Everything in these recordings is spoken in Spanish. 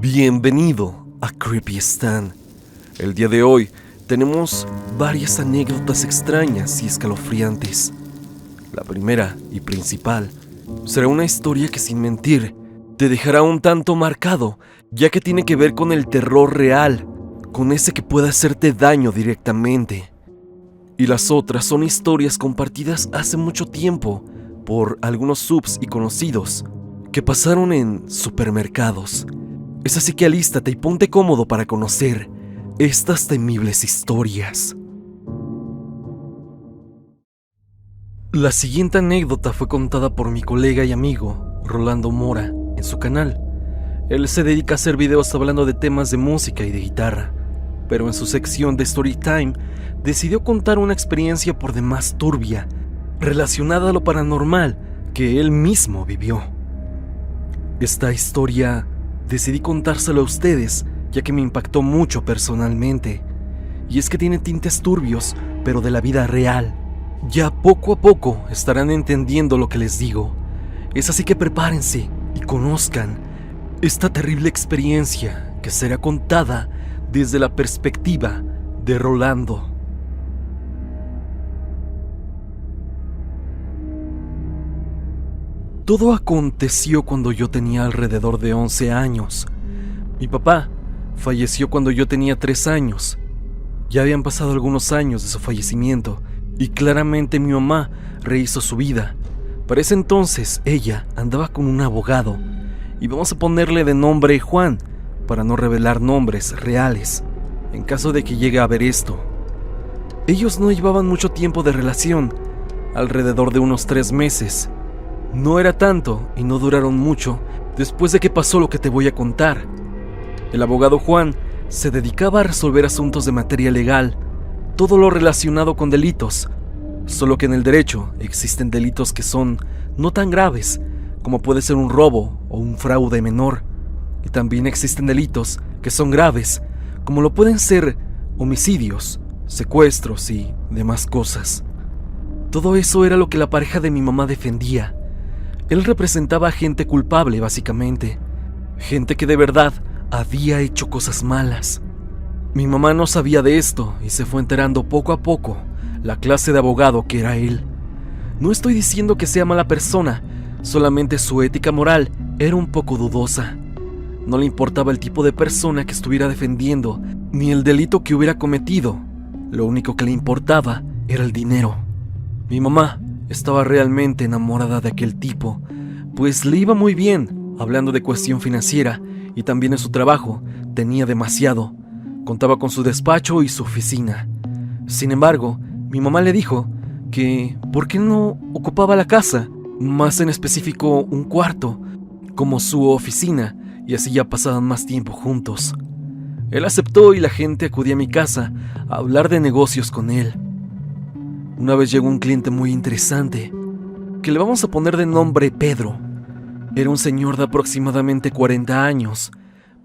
Bienvenido a Creepy Stan. El día de hoy tenemos varias anécdotas extrañas y escalofriantes. La primera y principal será una historia que, sin mentir, te dejará un tanto marcado, ya que tiene que ver con el terror real, con ese que puede hacerte daño directamente. Y las otras son historias compartidas hace mucho tiempo por algunos subs y conocidos que pasaron en supermercados. Es así que alístate y ponte cómodo para conocer estas temibles historias. La siguiente anécdota fue contada por mi colega y amigo Rolando Mora en su canal. Él se dedica a hacer videos hablando de temas de música y de guitarra, pero en su sección de Storytime decidió contar una experiencia por demás turbia, relacionada a lo paranormal que él mismo vivió. Esta historia decidí contárselo a ustedes, ya que me impactó mucho personalmente. Y es que tiene tintes turbios, pero de la vida real. Ya poco a poco estarán entendiendo lo que les digo. Es así que prepárense y conozcan esta terrible experiencia que será contada desde la perspectiva de Rolando. Todo aconteció cuando yo tenía alrededor de 11 años. Mi papá falleció cuando yo tenía 3 años. Ya habían pasado algunos años de su fallecimiento y claramente mi mamá rehizo su vida. Para ese entonces ella andaba con un abogado y vamos a ponerle de nombre Juan para no revelar nombres reales en caso de que llegue a ver esto. Ellos no llevaban mucho tiempo de relación, alrededor de unos 3 meses. No era tanto y no duraron mucho después de que pasó lo que te voy a contar. El abogado Juan se dedicaba a resolver asuntos de materia legal, todo lo relacionado con delitos, solo que en el derecho existen delitos que son no tan graves, como puede ser un robo o un fraude menor, y también existen delitos que son graves, como lo pueden ser homicidios, secuestros y demás cosas. Todo eso era lo que la pareja de mi mamá defendía. Él representaba a gente culpable, básicamente. Gente que de verdad había hecho cosas malas. Mi mamá no sabía de esto y se fue enterando poco a poco la clase de abogado que era él. No estoy diciendo que sea mala persona, solamente su ética moral era un poco dudosa. No le importaba el tipo de persona que estuviera defendiendo, ni el delito que hubiera cometido. Lo único que le importaba era el dinero. Mi mamá estaba realmente enamorada de aquel tipo, pues le iba muy bien hablando de cuestión financiera y también en su trabajo tenía demasiado. Contaba con su despacho y su oficina. Sin embargo, mi mamá le dijo que ¿por qué no ocupaba la casa? Más en específico un cuarto, como su oficina, y así ya pasaban más tiempo juntos. Él aceptó y la gente acudía a mi casa a hablar de negocios con él. Una vez llegó un cliente muy interesante, que le vamos a poner de nombre Pedro. Era un señor de aproximadamente 40 años,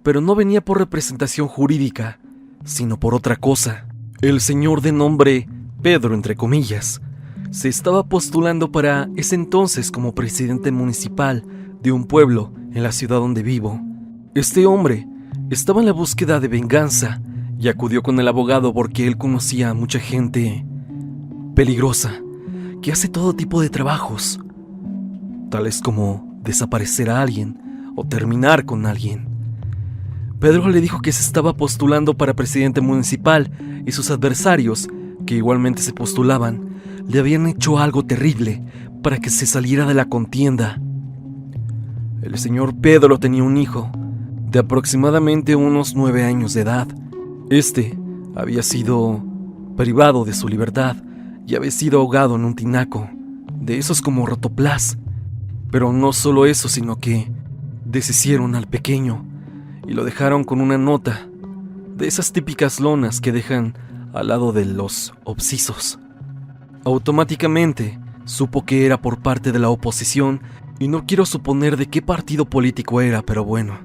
pero no venía por representación jurídica, sino por otra cosa. El señor de nombre Pedro, entre comillas, se estaba postulando para ese entonces como presidente municipal de un pueblo en la ciudad donde vivo. Este hombre estaba en la búsqueda de venganza y acudió con el abogado porque él conocía a mucha gente peligrosa que hace todo tipo de trabajos, tales como desaparecer a alguien o terminar con alguien. Pedro le dijo que se estaba postulando para presidente municipal y sus adversarios, que igualmente se postulaban, le habían hecho algo terrible para que se saliera de la contienda. El señor Pedro tenía un hijo de aproximadamente unos 9 años de edad. Este había sido privado de su libertad y había sido ahogado en un tinaco, de esos como rotoplas. Pero no solo eso, sino que deshicieron al pequeño y lo dejaron con una nota, de esas típicas lonas que dejan al lado de los obsisos. Automáticamente supo que era por parte de la oposición y no quiero suponer de qué partido político era, pero bueno.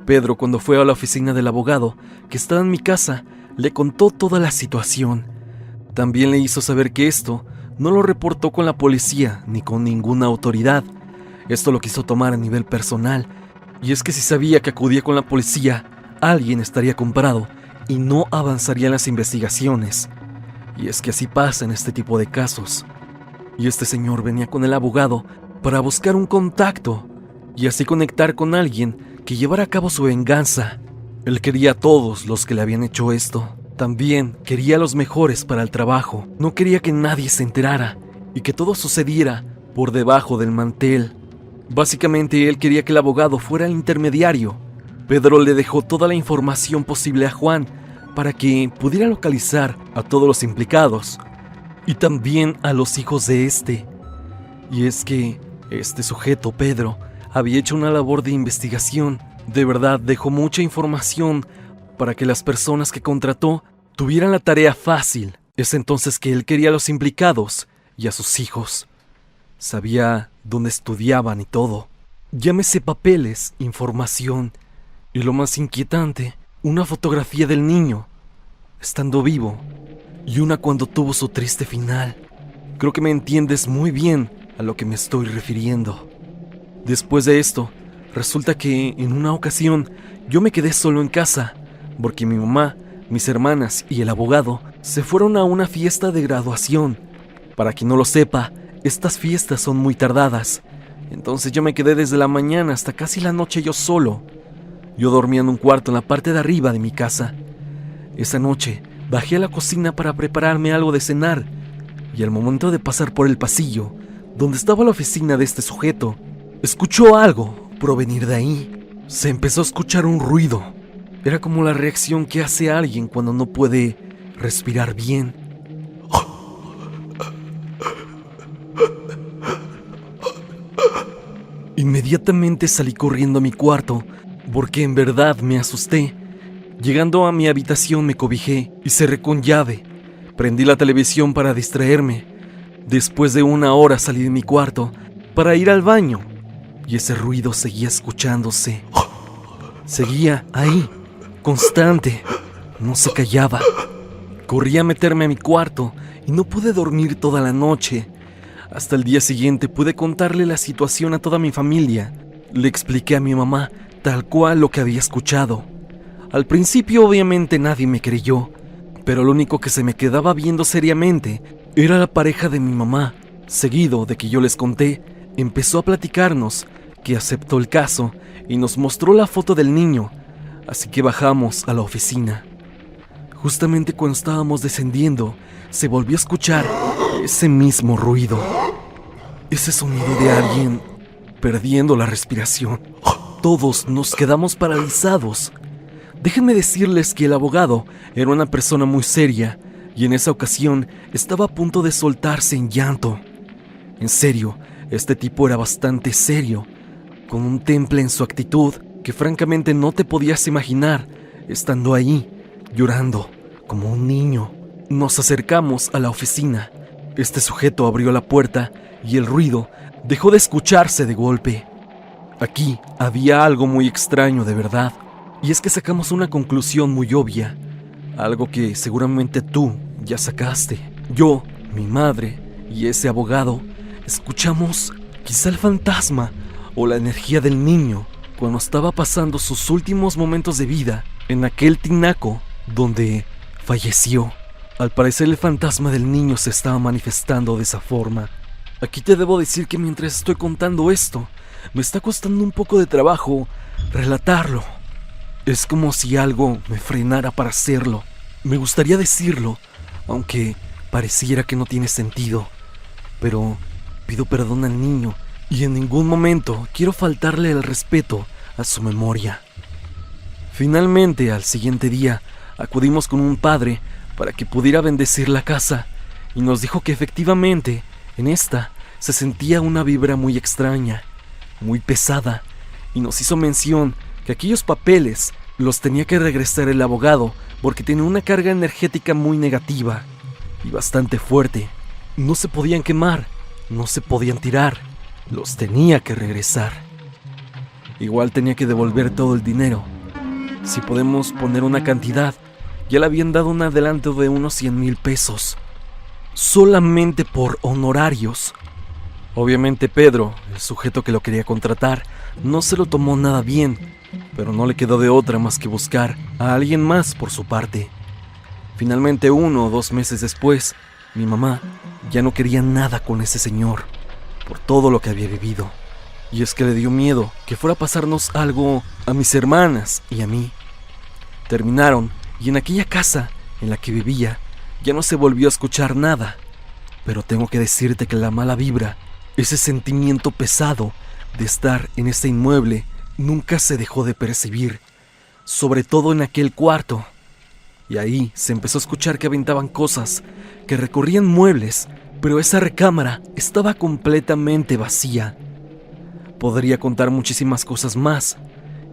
Pedro, cuando fue a la oficina del abogado, que estaba en mi casa, le contó toda la situación. También le hizo saber que esto no lo reportó con la policía ni con ninguna autoridad. Esto lo quiso tomar a nivel personal Y es que si sabía que acudía con la policía, alguien estaría comprado y no avanzarían las investigaciones. Y es que así pasa en este tipo de casos. Y este señor venía con el abogado para buscar un contacto y así conectar con alguien que llevara a cabo su venganza. Él quería a todos los que le habían hecho esto. También quería a los mejores para el trabajo. No quería que nadie se enterara y que todo sucediera por debajo del mantel. Básicamente él quería que el abogado fuera el intermediario. Pedro le dejó toda la información posible a Juan para que pudiera localizar a todos los implicados y también a los hijos de este. Y es que este sujeto, Pedro, había hecho una labor de investigación. De verdad dejó mucha información para que las personas que contrató tuvieran la tarea fácil. Es entonces que él quería a los implicados y a sus hijos. Sabía dónde estudiaban y todo. Llámese papeles, información y lo más inquietante, una fotografía del niño estando vivo y una cuando tuvo su triste final. Creo que me entiendes muy bien a lo que me estoy refiriendo. Después de esto, resulta que en una ocasión yo me quedé solo en casa porque mi mamá, mis hermanas y el abogado se fueron a una fiesta de graduación. Para quien no lo sepa, estas fiestas son muy tardadas. Entonces yo me quedé desde la mañana hasta casi la noche yo solo. Yo dormía en un cuarto en la parte de arriba de mi casa. Esa noche bajé a la cocina para prepararme algo de cenar y al momento de pasar por el pasillo donde estaba la oficina de este sujeto, escuchó algo provenir de ahí. Se empezó a escuchar un ruido. Era como la reacción que hace alguien cuando no puede respirar bien. Inmediatamente salí corriendo a mi cuarto porque en verdad me asusté. Llegando a mi habitación me cobijé y cerré con llave. Prendí la televisión para distraerme. Después de una hora salí de mi cuarto para ir al baño y ese ruido seguía escuchándose. Seguía ahí, constante, no se callaba. Corrí a meterme a mi cuarto y no pude dormir toda la noche. Hasta el día siguiente pude contarle la situación a toda mi familia. Le expliqué a mi mamá tal cual lo que había escuchado. Al principio obviamente nadie me creyó, pero lo único que se me quedaba viendo seriamente era la pareja de mi mamá. Seguido de que yo les conté, empezó a platicarnos que aceptó el caso y nos mostró la foto del niño, así que bajamos a la oficina. Justamente cuando estábamos descendiendo, se volvió a escuchar ese mismo ruido. Ese sonido de alguien perdiendo la respiración. Todos nos quedamos paralizados. Déjenme decirles que el abogado era una persona muy seria y en esa ocasión estaba a punto de soltarse en llanto. En serio, este tipo era bastante serio, con un temple en su actitud que francamente no te podías imaginar estando ahí, llorando como un niño. Nos acercamos a la oficina. Este sujeto abrió la puerta y el ruido dejó de escucharse de golpe. Aquí había algo muy extraño de verdad, y es que sacamos una conclusión muy obvia, algo que seguramente tú ya sacaste. Yo, mi madre y ese abogado escuchamos quizá el fantasma o la energía del niño cuando estaba pasando sus últimos momentos de vida en aquel tinaco donde falleció. Al parecer el fantasma del niño se estaba manifestando de esa forma. Aquí te debo decir que mientras estoy contando esto, me está costando un poco de trabajo relatarlo. Es como si algo me frenara para hacerlo. Me gustaría decirlo, aunque pareciera que no tiene sentido. Pero pido perdón al niño y en ningún momento quiero faltarle el respeto a su memoria. Finalmente, al siguiente día, acudimos con un padre para que pudiera bendecir la casa y nos dijo que efectivamente en esta se sentía una vibra muy extraña, muy pesada, y nos hizo mención que aquellos papeles los tenía que regresar el abogado porque tenía una carga energética muy negativa y bastante fuerte. No se podían quemar, no se podían tirar, los tenía que regresar. Igual tenía que devolver todo el dinero. Si podemos poner una cantidad, ya le habían dado un adelanto de unos 100,000 pesos, solamente por honorarios. Obviamente Pedro, el sujeto que lo quería contratar, no se lo tomó nada bien, pero no le quedó de otra más que buscar a alguien más por su parte. Finalmente, 1 o 2 meses después, mi mamá ya no quería nada con ese señor, por todo lo que había vivido. Y es que le dio miedo que fuera a pasarnos algo a mis hermanas y a mí. Terminaron, y en aquella casa en la que vivía ya no se volvió a escuchar nada. Pero tengo que decirte que la mala vibra, ese sentimiento pesado de estar en ese inmueble, nunca se dejó de percibir, sobre todo en aquel cuarto. Y ahí se empezó a escuchar que aventaban cosas, que recorrían muebles, pero esa recámara estaba completamente vacía. Podría contar muchísimas cosas más,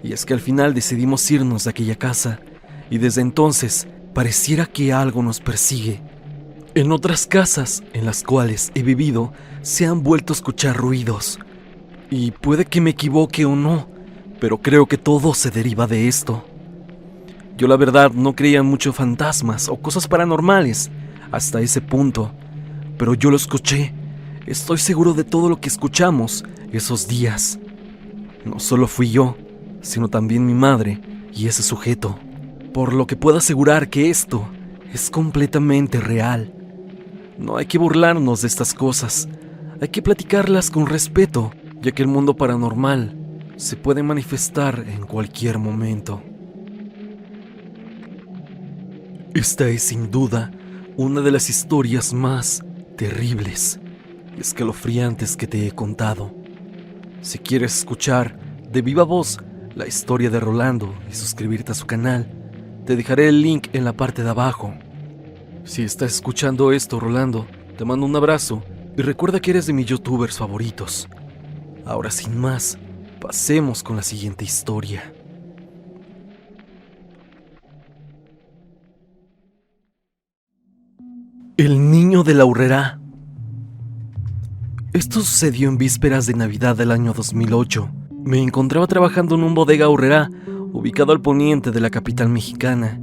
y es que al final decidimos irnos de aquella casa, y desde entonces pareciera que algo nos persigue. En otras casas en las cuales he vivido se han vuelto a escuchar ruidos, y puede que me equivoque o no, pero creo que todo se deriva de esto. Yo la verdad no creía en mucho fantasmas o cosas paranormales hasta ese punto, pero yo lo escuché. Estoy seguro de todo lo que escuchamos esos días. No solo fui yo, sino también mi madre y ese sujeto, por lo que puedo asegurar que esto es completamente real. No hay que burlarnos de estas cosas, hay que platicarlas con respeto, ya que el mundo paranormal se puede manifestar en cualquier momento. Esta es sin duda una de las historias más terribles y escalofriantes que te he contado. Si quieres escuchar de viva voz la historia de Rolando y suscribirte a su canal, te dejaré el link en la parte de abajo. Si estás escuchando esto, Rolando, te mando un abrazo y recuerda que eres de mis youtubers favoritos. Ahora sin más, pasemos con la siguiente historia. El niño de la Aurrerá. Esto sucedió en vísperas de Navidad del año 2008. Me encontraba trabajando en un bodega Aurrerá, ubicado al poniente de la capital mexicana.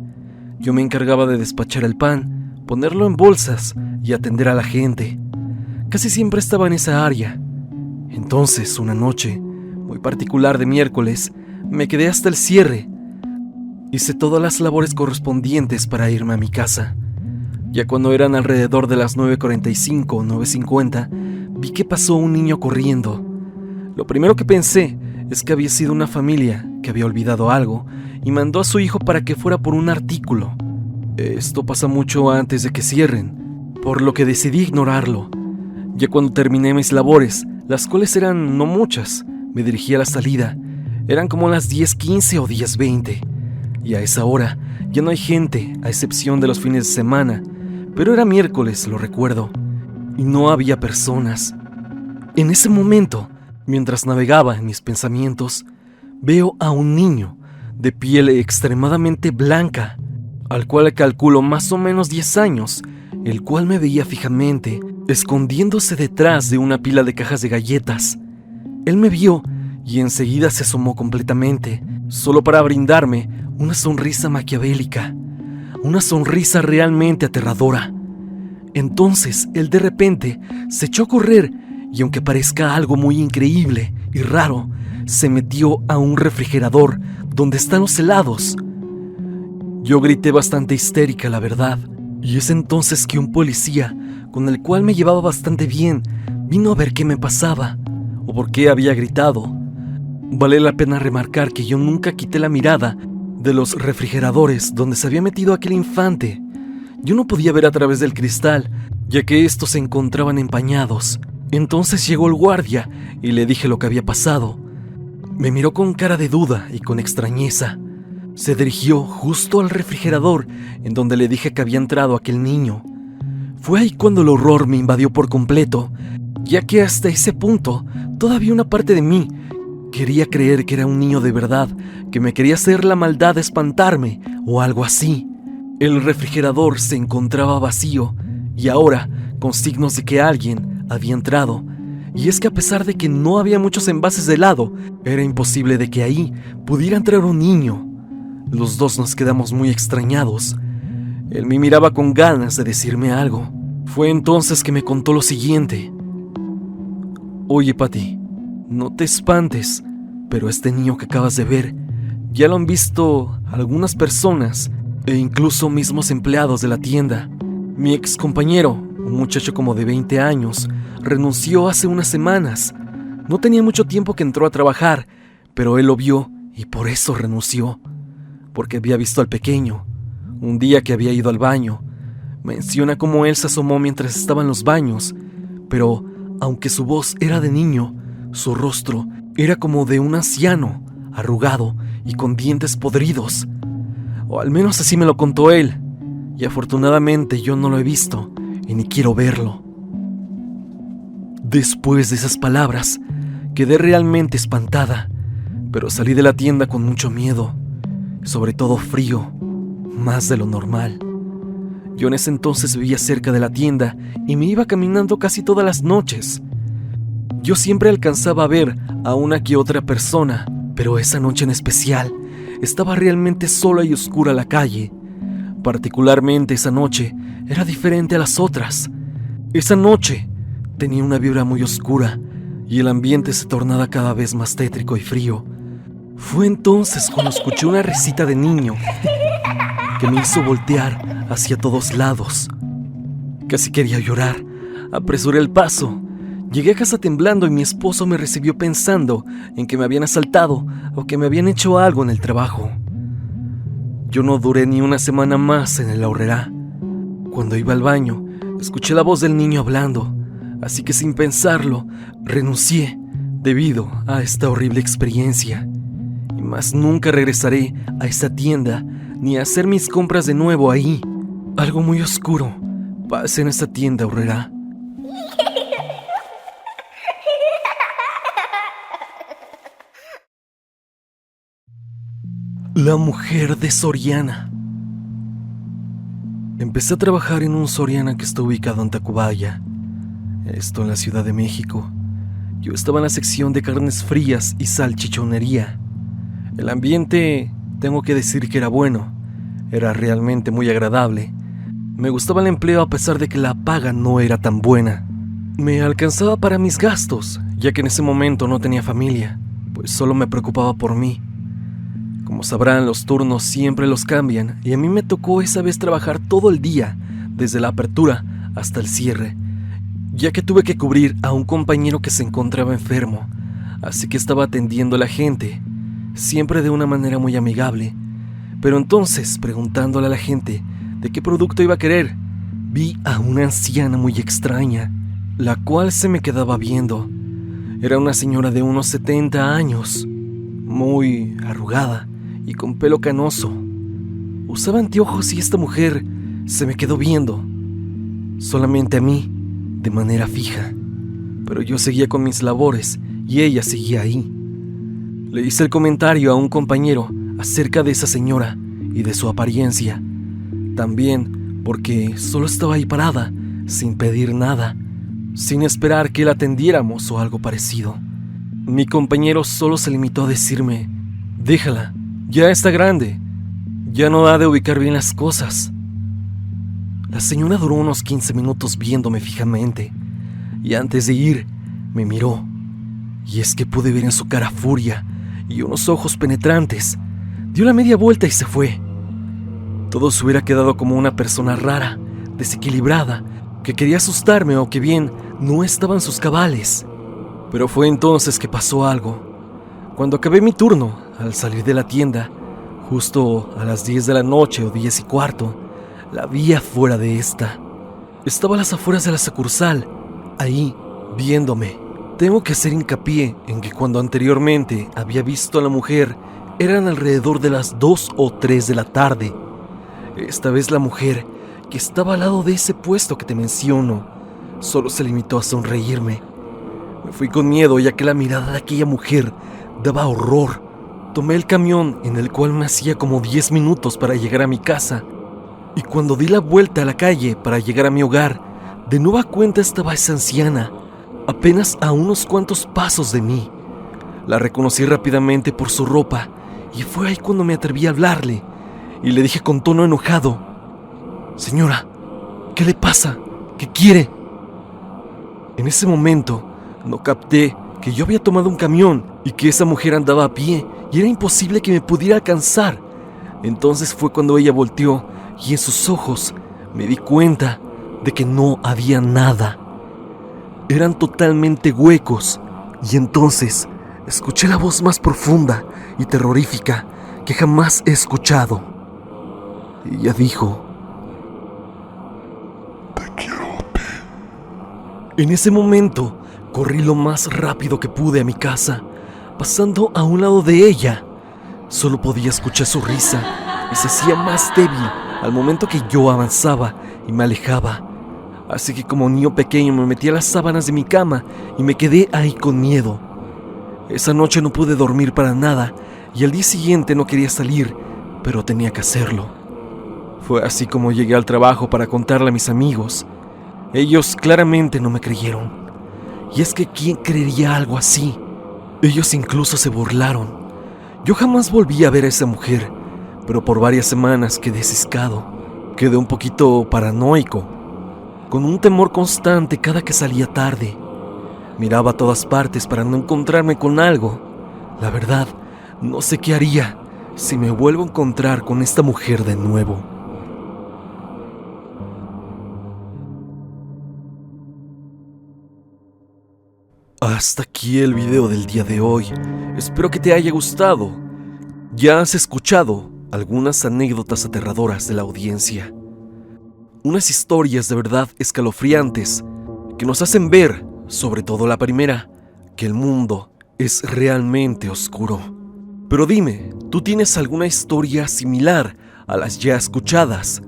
Yo me encargaba de despachar el pan, ponerlo en bolsas y atender a la gente. Casi siempre estaba en esa área. Entonces, una noche, muy particular de miércoles, me quedé hasta el cierre. Hice todas las labores correspondientes para irme a mi casa. Ya cuando eran alrededor de las 9:45 o 9:50, vi que pasó un niño corriendo. Lo primero que pensé es que había sido una familia que había olvidado algo y mandó a su hijo para que fuera por un artículo. Esto pasa mucho antes de que cierren, por lo que decidí ignorarlo. Ya cuando terminé mis labores, las cuales eran no muchas, me dirigí a la salida. Eran como las 10:15 o 10:20, y a esa hora ya no hay gente, a excepción de los fines de semana, pero era miércoles, lo recuerdo, y no había personas. En ese momento, mientras navegaba en mis pensamientos, veo a un niño de piel extremadamente blanca, al cual calculo más o menos 10 años, el cual me veía fijamente, escondiéndose detrás de una pila de cajas de galletas. Él me vio y enseguida se asomó completamente, solo para brindarme una sonrisa maquiavélica, una sonrisa realmente aterradora. Entonces, él de repente se echó a correr y, aunque parezca algo muy increíble y raro, se metió a un refrigerador donde están los helados. Yo grité bastante histérica, la verdad, y es entonces que un policía, con el cual me llevaba bastante bien, vino a ver qué me pasaba o por qué había gritado. Vale la pena remarcar que yo nunca quité la mirada de los refrigeradores donde se había metido aquel infante. Yo no podía ver a través del cristal, ya que estos se encontraban empañados. Entonces llegó el guardia y le dije lo que había pasado. Me miró con cara de duda y con extrañeza. Se dirigió justo al refrigerador en donde le dije que había entrado aquel niño. Fue ahí cuando el horror me invadió por completo, ya que hasta ese punto todavía una parte de mí quería creer que era un niño de verdad, que me quería hacer la maldad de espantarme o algo así. El refrigerador se encontraba vacío y ahora con signos de que alguien había entrado. Y es que a pesar de que no había muchos envases de helado, era imposible de que ahí pudiera entrar un niño. Los dos nos quedamos muy extrañados. Él me miraba con ganas de decirme algo. Fue entonces que me contó lo siguiente. Oye, Patty, no te espantes. Pero este niño que acabas de ver, ya lo han visto algunas personas e incluso mismos empleados de la tienda. Mi ex compañero, un muchacho como de 20 años, renunció hace unas semanas. No tenía mucho tiempo que entró a trabajar, pero él lo vio y por eso renunció. Porque había visto al pequeño. Un día que había ido al baño, menciona cómo él se asomó mientras estaba en los baños, pero aunque su voz era de niño, su rostro era como de un anciano, arrugado y con dientes podridos. O al menos así me lo contó él, y afortunadamente yo no lo he visto y ni quiero verlo. Después de esas palabras, quedé realmente espantada, pero salí de la tienda con mucho miedo, sobre todo frío, más de lo normal. Yo en ese entonces vivía cerca de la tienda y me iba caminando casi todas las noches. Yo siempre alcanzaba a ver a una que otra persona, pero esa noche en especial estaba realmente sola y oscura la calle. Particularmente esa noche era diferente a las otras. Esa noche tenía una vibra muy oscura y el ambiente se tornaba cada vez más tétrico y frío. Fue entonces cuando escuché una risita de niño que me hizo voltear hacia todos lados. Casi quería llorar. Apresuré el paso. Llegué a casa temblando y mi esposo me recibió pensando en que me habían asaltado o que me habían hecho algo en el trabajo. Yo no duré ni una semana más en el Aurrerá. Cuando iba al baño, escuché la voz del niño hablando, así que sin pensarlo, renuncié debido a esta horrible experiencia. Y más nunca regresaré a esa tienda ni a hacer mis compras de nuevo ahí. Algo muy oscuro pasa en esta tienda Aurrerá. La mujer de Soriana. Empecé a trabajar en un Soriana que está ubicado en Tacubaya, esto en la Ciudad de México. Yo estaba en la sección de carnes frías y salchichonería. El ambiente, tengo que decir que era bueno, era realmente muy agradable. Me gustaba el empleo a pesar de que la paga no era tan buena. Me alcanzaba para mis gastos, ya que en ese momento no tenía familia, pues solo me preocupaba por mí. Como sabrán, los turnos siempre los cambian y a mí me tocó esa vez trabajar todo el día, desde la apertura hasta el cierre, ya que tuve que cubrir a un compañero que se encontraba enfermo, así que estaba atendiendo a la gente, siempre de una manera muy amigable. Pero entonces, preguntándole a la gente de qué producto iba a querer, vi a una anciana muy extraña, la cual se me quedaba viendo. Era una señora de unos 70 años, muy arrugada y con pelo canoso. Usaba anteojos y esta mujer se me quedó viendo, solamente a mí, de manera fija. Pero yo seguía con mis labores y ella seguía ahí. Le hice el comentario a un compañero acerca de esa señora y de su apariencia. También porque solo estaba ahí parada, sin pedir nada, sin esperar que la atendiéramos o algo parecido. Mi compañero solo se limitó a decirme: déjala, ya está grande, ya no ha de ubicar bien las cosas. La señora duró unos 15 minutos viéndome fijamente, y antes de ir, me miró. Y es que pude ver en su cara furia y unos ojos penetrantes. Dio la media vuelta y se fue. Todo se hubiera quedado como una persona rara, desequilibrada, que quería asustarme o que bien no estaba en sus cabales. Pero fue entonces que pasó algo. Cuando acabé mi turno, al salir de la tienda, justo a las 10 de la noche o 10:15, la vi afuera de esta. Estaba a las afueras de la sucursal, ahí, viéndome. Tengo que hacer hincapié en que cuando anteriormente había visto a la mujer, eran alrededor de las 2 o 3 de la tarde. Esta vez la mujer, que estaba al lado de ese puesto que te menciono, solo se limitó a sonreírme. Me fui con miedo, ya que la mirada de aquella mujer daba horror. Tomé el camión, en el cual me hacía como 10 minutos para llegar a mi casa, y cuando di la vuelta a la calle para llegar a mi hogar, de nueva cuenta estaba esa anciana, apenas a unos cuantos pasos de mí. La reconocí rápidamente por su ropa, y fue ahí cuando me atreví a hablarle, y le dije con tono enojado: señora, ¿qué le pasa? ¿Qué quiere? En ese momento no capté que yo había tomado un camión y que esa mujer andaba a pie y era imposible que me pudiera alcanzar. Entonces fue cuando ella volteó y en sus ojos me di cuenta de que no había nada. Eran totalmente huecos y entonces escuché la voz más profunda y terrorífica que jamás he escuchado. Ella dijo: te quiero a ti. En ese momento corrí lo más rápido que pude a mi casa, pasando a un lado de ella. Solo podía escuchar su risa y se hacía más débil al momento que yo avanzaba y me alejaba. Así que como niño pequeño me metí a las sábanas de mi cama y me quedé ahí con miedo. Esa noche no pude dormir para nada y al día siguiente no quería salir, pero tenía que hacerlo. Fue así como llegué al trabajo para contarle a mis amigos. Ellos claramente no me creyeron. Y es que ¿quién creería algo así? Ellos incluso se burlaron. Yo jamás volví a ver a esa mujer, pero por varias semanas quedé ciscado. Quedé un poquito paranoico, con un temor constante cada que salía tarde. Miraba a todas partes para no encontrarme con algo. La verdad, no sé qué haría si me vuelvo a encontrar con esta mujer de nuevo. Hasta aquí el video del día de hoy. Espero que te haya gustado. Ya has escuchado algunas anécdotas aterradoras de la audiencia. Unas historias de verdad escalofriantes que nos hacen ver, sobre todo la primera, que el mundo es realmente oscuro. Pero dime, ¿tú tienes alguna historia similar a las ya escuchadas?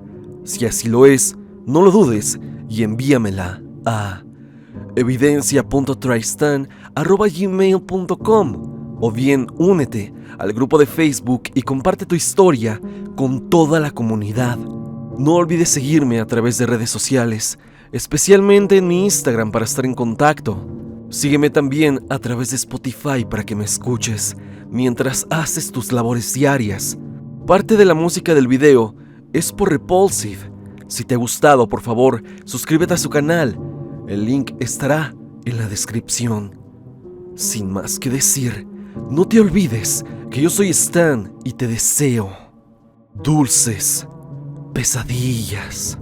Si así lo es, no lo dudes y envíamela a evidencia.tristan@gmail.com o bien únete al grupo de Facebook y comparte tu historia con toda la comunidad. No olvides seguirme a través de redes sociales, especialmente en mi Instagram para estar en contacto. Sígueme también a través de Spotify para que me escuches mientras haces tus labores diarias. Parte de la música del video es por Repulsive. Si te ha gustado, por favor, suscríbete a su canal. El link estará en la descripción. Sin más que decir, no te olvides que yo soy Stan y te deseo dulces pesadillas.